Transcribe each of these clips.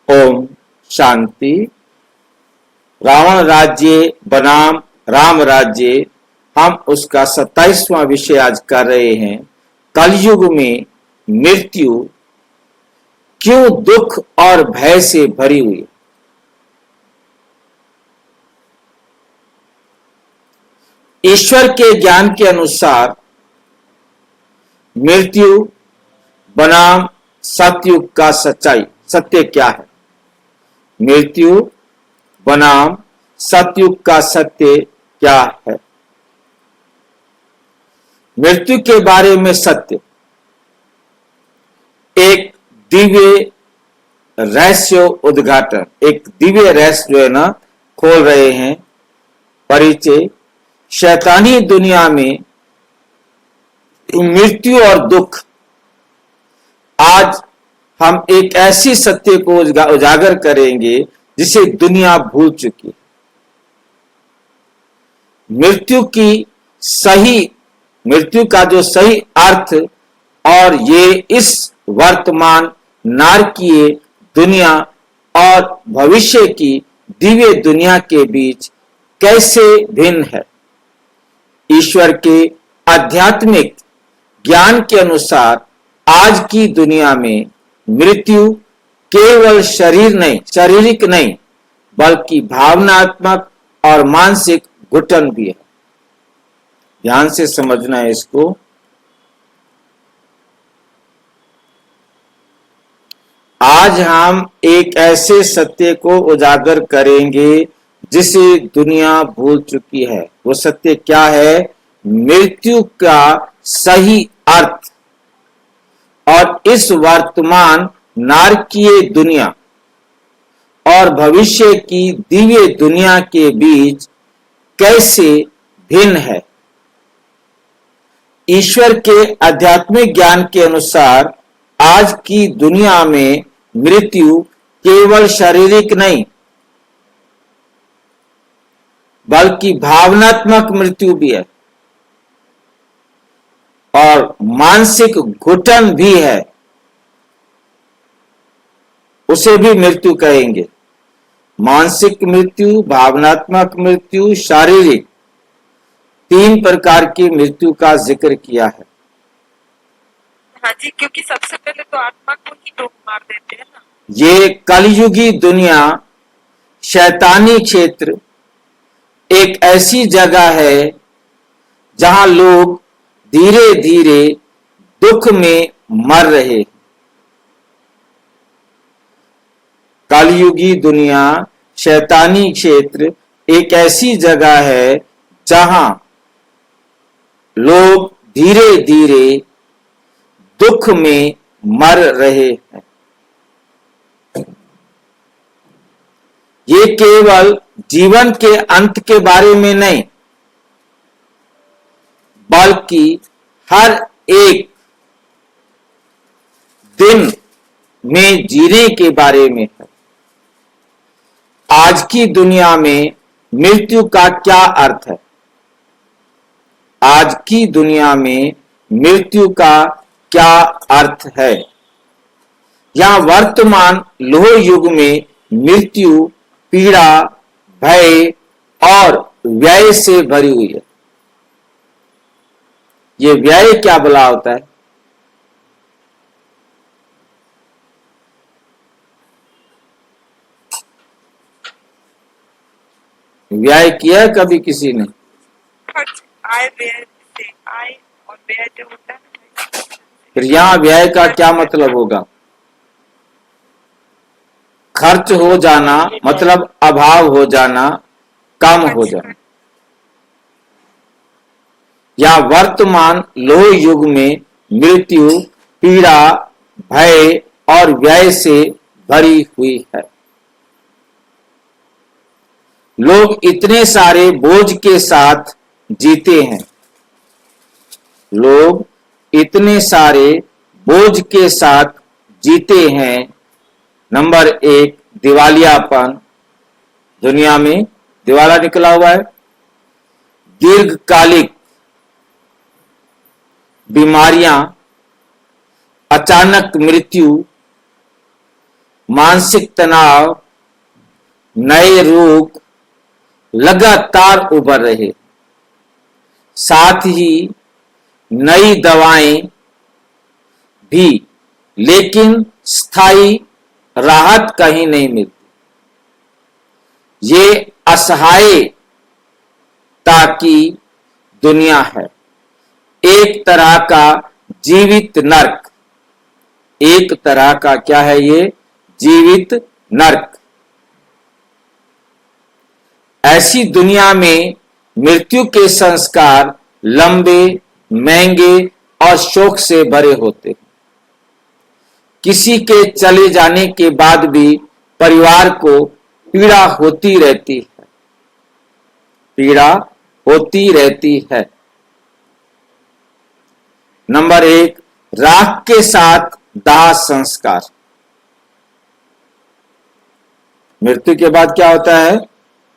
ओम शांति। रावण राज्य बनाम राम राज्य, हम उसका 27वां विषय आज कर रहे हैं। कलयुग में मृत्यु क्यों दुख और भय से भरी हुई? ईश्वर के ज्ञान के अनुसार मृत्यु बनाम सतयुग का सच्चाई, सत्य क्या है? मृत्यु बनाम सतयुग का सत्य क्या है? मृत्यु के बारे में सत्य एक दिव्य रहस्य उद्घाटन, एक दिव्य रहस्य जो है ना खोल रहे हैं। परिचय। शैतानी दुनिया में मृत्यु और दुख, आज हम एक ऐसी सत्य को उजागर करेंगे जिसे दुनिया भूल चुकी है। मृत्यु का जो सही अर्थ और ये इस वर्तमान नारकीय दुनिया और भविष्य की दिव्य दुनिया के बीच कैसे भिन्न है। ईश्वर के आध्यात्मिक ज्ञान के अनुसार आज की दुनिया में मृत्यु केवल शारीरिक नहीं, बल्कि भावनात्मक और मानसिक घुटन भी है। ध्यान से समझना है इसको। आज हम एक ऐसे सत्य को उजागर करेंगे जिसे दुनिया भूल चुकी है। वो सत्य क्या है? मृत्यु का सही अर्थ और इस वर्तमान नारकीय दुनिया और भविष्य की दिव्य दुनिया के बीच कैसे भिन्न है। ईश्वर के आध्यात्मिक ज्ञान के अनुसार आज की दुनिया में मृत्यु केवल शारीरिक नहीं, बल्कि भावनात्मक मृत्यु भी है और मानसिक घुटन भी है। उसे भी मृत्यु कहेंगे। मानसिक मृत्यु, भावनात्मक मृत्यु, शारीरिक, 3 प्रकार की मृत्यु का जिक्र किया है। हाँ जी, क्योंकि सबसे पहले तो आत्मा को ही लोग मार देते हैं ना। ये कलयुगी दुनिया, शैतानी क्षेत्र एक ऐसी जगह है जहां लोग धीरे धीरे दुख में मर रहे। कलयुगी दुनिया, शैतानी क्षेत्र एक ऐसी जगह है जहां लोग धीरे धीरे दुख में मर रहे हैं। ये केवल जीवन के अंत के बारे में नहीं, बल्कि हर एक दिन में जीने के बारे में है। आज की दुनिया में मृत्यु का क्या अर्थ है? आज की दुनिया में मृत्यु का क्या अर्थ है? यहां वर्तमान लोह युग में मृत्यु पीड़ा, भय और व्यय से भरी हुई है। ये व्यय क्या भला होता है? व्यय किया है कभी किसी ने? आय व्यय से, आय और व्यय जो होता है ना। फिर यहां व्यय का क्या मतलब होगा? खर्च हो जाना, मतलब अभाव हो जाना, कम हो जाना। या वर्तमान लोह युग में मृत्यु पीड़ा, भय और व्यय से भरी हुई है। लोग इतने सारे बोझ के साथ जीते हैं। लोग इतने सारे बोझ के साथ जीते हैं। नंबर 1, दिवालियापन। दुनिया में दिवाला निकला हुआ है। दीर्घकालिक बीमारियां, अचानक मृत्यु, मानसिक तनाव, नए रोग लगातार उभर रहे, साथ ही नई दवाएं भी, लेकिन स्थायी राहत कहीं नहीं मिलती। ये असहायता की दुनिया है, एक तरह का जीवित नर्क। एक तरह का क्या है ये? जीवित नर्क। ऐसी दुनिया में मृत्यु के संस्कार लंबे, महंगे और शोक से भरे होते। किसी के चले जाने के बाद भी परिवार को पीड़ा होती रहती है, पीड़ा होती रहती है। नंबर 1, राख के साथ दाह संस्कार। मृत्यु के बाद क्या होता है?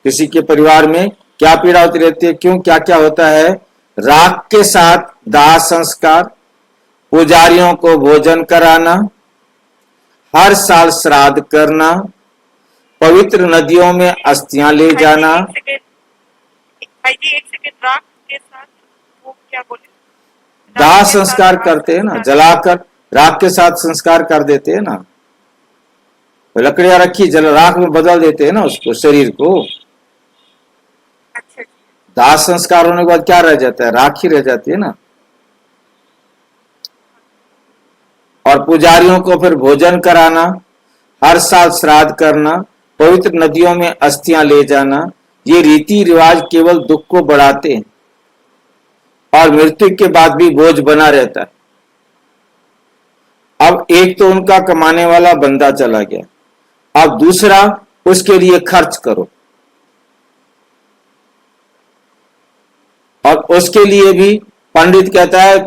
किसी के परिवार में क्या पीड़ा होती रहती है? क्यों? क्या क्या होता है? राख के साथ दाह संस्कार, पुजारियों को भोजन कराना, हर साल श्राद्ध करना, पवित्र नदियों में अस्थियां ले जाना। भाई जी एक सेकंड, राख के साथ वो क्या बोले? दाह संस्कार करते हैं ना, जलाकर राख के साथ संस्कार कर देते हैं ना। लकड़ियां रखी जल राख में बदल देते हैं ना उसको, शरीर को। अच्छा। दाह संस्कार होने के बाद क्या रह जाता है? राख ही रह जाती है ना। और पुजारियों को फिर भोजन कराना, हर साल श्राद्ध करना, पवित्र नदियों में अस्थियां ले जाना। ये रीति रिवाज केवल दुख को बढ़ाते हैं और मृत्यु के बाद भी बोझ बना रहता है। अब एक तो उनका कमाने वाला बंदा चला गया, अब दूसरा उसके लिए खर्च करो, और उसके लिए भी पंडित कहता है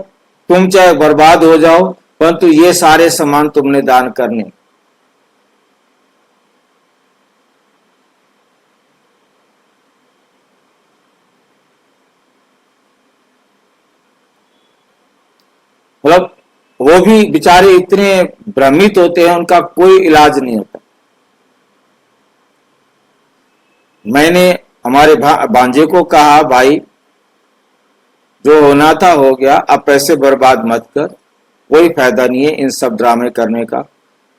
तुम चाहे बर्बाद हो जाओ परंतु ये सारे सामान तुमने दान करने। मतलब वो भी बेचारे इतने भ्रमित होते हैं, उनका कोई इलाज नहीं होता। मैंने हमारे भांजे को कहा भाई जो होना था हो गया, अब पैसे बर्बाद मत कर, कोई फायदा नहीं है इन सब ड्रामे करने का।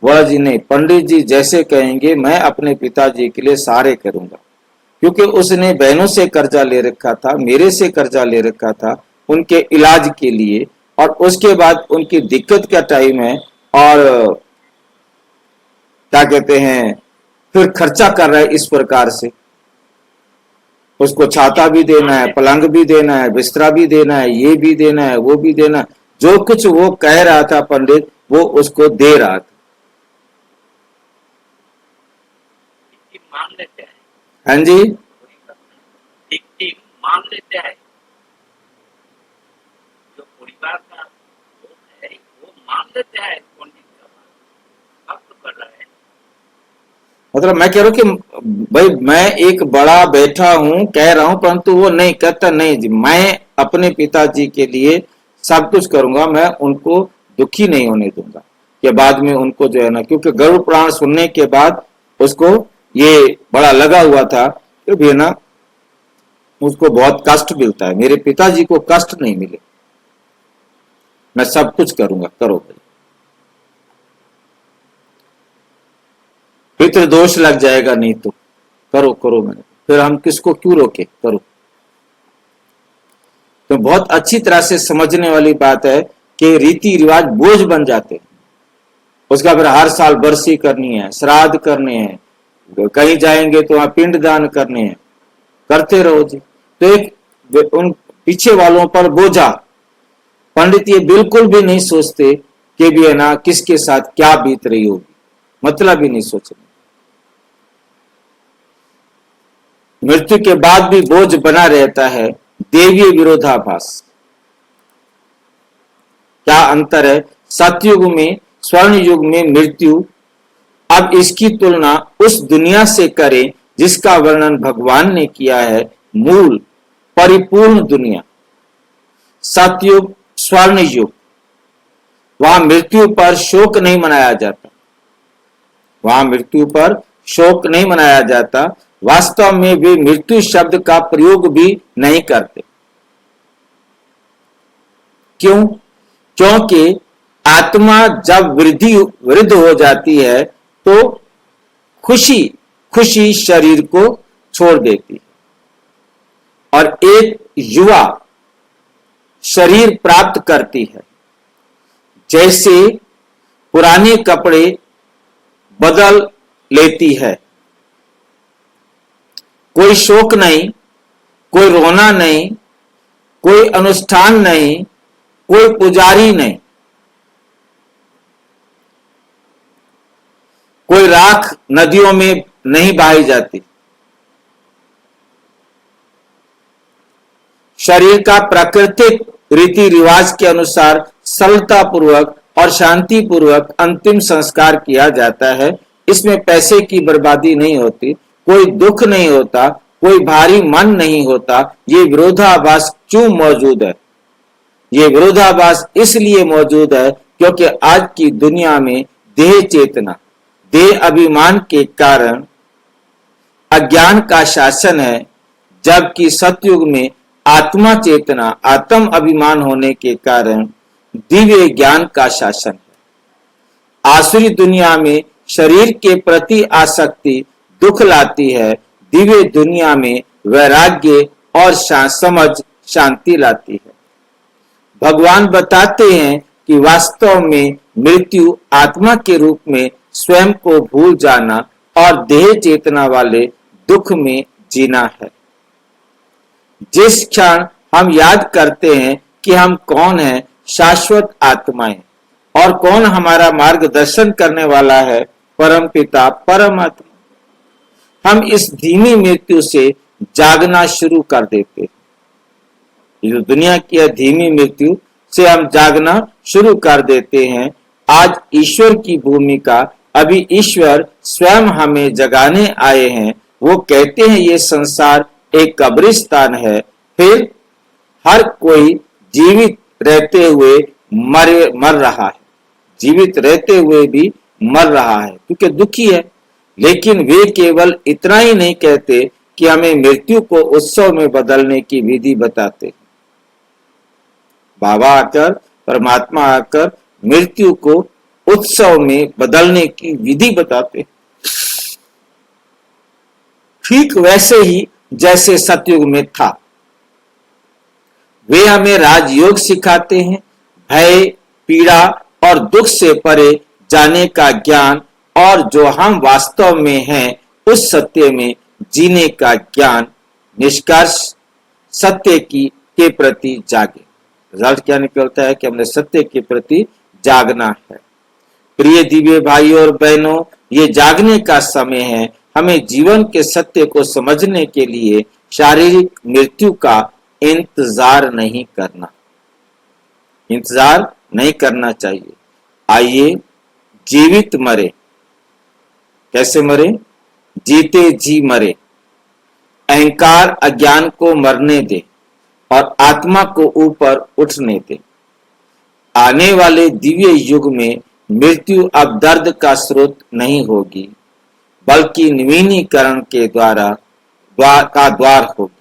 वह जी नहीं, पंडित जी जैसे कहेंगे मैं अपने पिताजी के लिए सारे करूंगा, क्योंकि उसने बहनों से कर्जा ले रखा था, मेरे से कर्जा ले रखा था उनके इलाज के लिए, और उसके बाद उनकी दिक्कत का टाइम है और क्या कहते हैं फिर खर्चा कर रहा है इस प्रकार से। उसको छाता भी देना है, पलंग भी देना है, बिस्तरा भी देना है, ये भी देना है, वो भी देना है। जो कुछ वो कह रहा था पंडित वो उसको दे रहा था। मान लेते हैं। हाँ जी, मान लेते हैं, जो परिवार का है वो मान लेते हैं पंडित का बात, अब तो कर रहा है। मतलब मैं कह रहा हूं कि भाई मैं एक बड़ा बैठा हूं कह रहा हूं, परंतु वो नहीं कहता, नहीं जी मैं अपने पिताजी के लिए सब कुछ करूंगा, मैं उनको दुखी नहीं होने दूंगा कि बाद में उनको जो है ना, क्योंकि गरुड़ पुराण सुनने के बाद उसको ये बड़ा लगा हुआ था कि भी ना उसको बहुत कष्ट मिलता है, मेरे पिताजी को कष्ट नहीं मिले, मैं सब कुछ करूंगा, करो भाई। पितृ दोष लग जाएगा नहीं तो करो करो, मैंने फिर हम किसको क्यों रोके, करो। तो बहुत अच्छी तरह से समझने वाली बात है कि रीति रिवाज बोझ बन जाते हैं। उसका फिर हर साल बरसी करनी है, श्राद्ध करने हैं, कहीं जाएंगे तो वहां पिंड दान करने हैं, करते रहो जी। तो एक उन पीछे वालों पर बोझा। पंडित ये बिल्कुल भी नहीं सोचते कि भी है ना किसके साथ क्या बीत रही होगी, मतलब ही नहीं सोचते। मृत्यु के बाद भी बोझ बना रहता है, देवीय विरोधाभास। क्या अंतर है? सतयुग में, स्वर्ण युग में मृत्यु, अब इसकी तुलना उस दुनिया से करें जिसका वर्णन भगवान ने किया है, मूल परिपूर्ण दुनिया, सतयुग, स्वर्ण युग। वहां मृत्यु पर शोक नहीं मनाया जाता, वहां मृत्यु पर शोक नहीं मनाया जाता। वास्तव में वे मृत्यु शब्द का प्रयोग भी नहीं करते। क्यों? क्योंकि आत्मा जब वृद्ध हो जाती है तो खुशी खुशी शरीर को छोड़ देती है और एक युवा शरीर प्राप्त करती है। जैसे पुराने कपड़े बदल लेती है, कोई शोक नहीं, कोई रोना नहीं, कोई अनुष्ठान नहीं, कोई पुजारी नहीं, कोई राख नदियों में नहीं बहाई जाती। शरीर का प्राकृतिक रीति रिवाज के अनुसार सरलता पूर्वक और शांति पूर्वक अंतिम संस्कार किया जाता है। इसमें पैसे की बर्बादी नहीं होती, कोई दुख नहीं होता, कोई भारी मन नहीं होता। ये विरोधाभास क्यों मौजूद है? ये विरोधाभास इसलिए मौजूद है क्योंकि आज की दुनिया में देह चेतना, देह अभिमान के कारण अज्ञान का शासन है, जबकि सतयुग में आत्मा चेतना, आत्म अभिमान होने के कारण दिव्य ज्ञान का शासन है। आसुरी दुनिया में शरीर के प्रति आसक्ति दुख लाती है, दिव्य दुनिया में वैराग्य और समझ शांति लाती है। भगवान बताते हैं कि वास्तव में मृत्यु आत्मा के रूप में स्वयं को भूल जाना और देह चेतना वाले दुख में जीना है। जिस क्षण हम याद करते हैं कि हम कौन हैं, शाश्वत आत्माएं, और कौन हमारा मार्गदर्शन करने वाला है, परम पिता परमात्मा, हम इस धीमी मृत्यु से जागना शुरू कर देते हैं। ये दुनिया की धीमी मृत्यु से हम जागना शुरू कर देते हैं। आज ईश्वर की भूमिका, अभी ईश्वर स्वयं हमें जगाने आए हैं। वो कहते हैं ये संसार एक कब्रिस्तान है। फिर हर कोई जीवित रहते हुए मर रहा है, जीवित रहते हुए भी मर रहा है क्योंकि दुखी है। लेकिन वे केवल इतना ही नहीं कहते कि हमें मृत्यु को उत्सव में बदलने की विधि बताते। बाबा आकर, परमात्मा आकर मृत्यु को उत्सव में बदलने की विधि बताते, ठीक वैसे ही जैसे सतयुग में था। वे हमें राजयोग सिखाते हैं, भय, पीड़ा और दुख से परे जाने का ज्ञान, और जो हम वास्तव में हैं उस सत्य में जीने का ज्ञान। निष्कर्ष, सत्य के प्रति जागे। रिजल्ट क्या निकलता है कि हमने सत्य के प्रति जागना है। प्रिय दिव्य भाइयों और बहनों, ये जागने का समय है। हमें जीवन के सत्य को समझने के लिए शारीरिक मृत्यु का इंतजार नहीं करना चाहिए। आइए जीवित मरे। कैसे मरे? जीते जी मरे। अहंकार अज्ञान को मरने दे और आत्मा को ऊपर उठने दे। आने वाले दिव्य युग में मृत्यु अब दर्द का स्रोत नहीं होगी, बल्कि नवीनीकरण के द्वार होगी।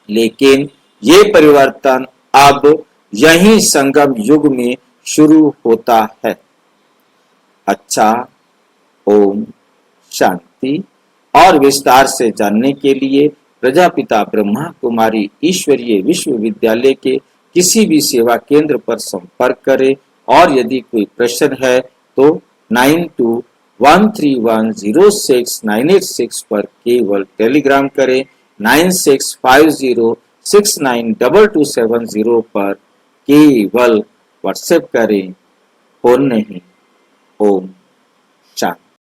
लेकिन ये परिवर्तन अब यही संगम युग में शुरू होता है। अच्छा, ओम शांति। और विस्तार से जानने के लिए प्रजापिता ब्रह्मा कुमारी ईश्वरीय विश्वविद्यालय के किसी भी सेवा केंद्र पर संपर्क करें। और यदि कोई प्रश्न है तो 9213106986 पर केवल टेलीग्राम करें। 9650692270 पर केवल व्हाट्सएप करें। फोन नहीं। ओम शांति।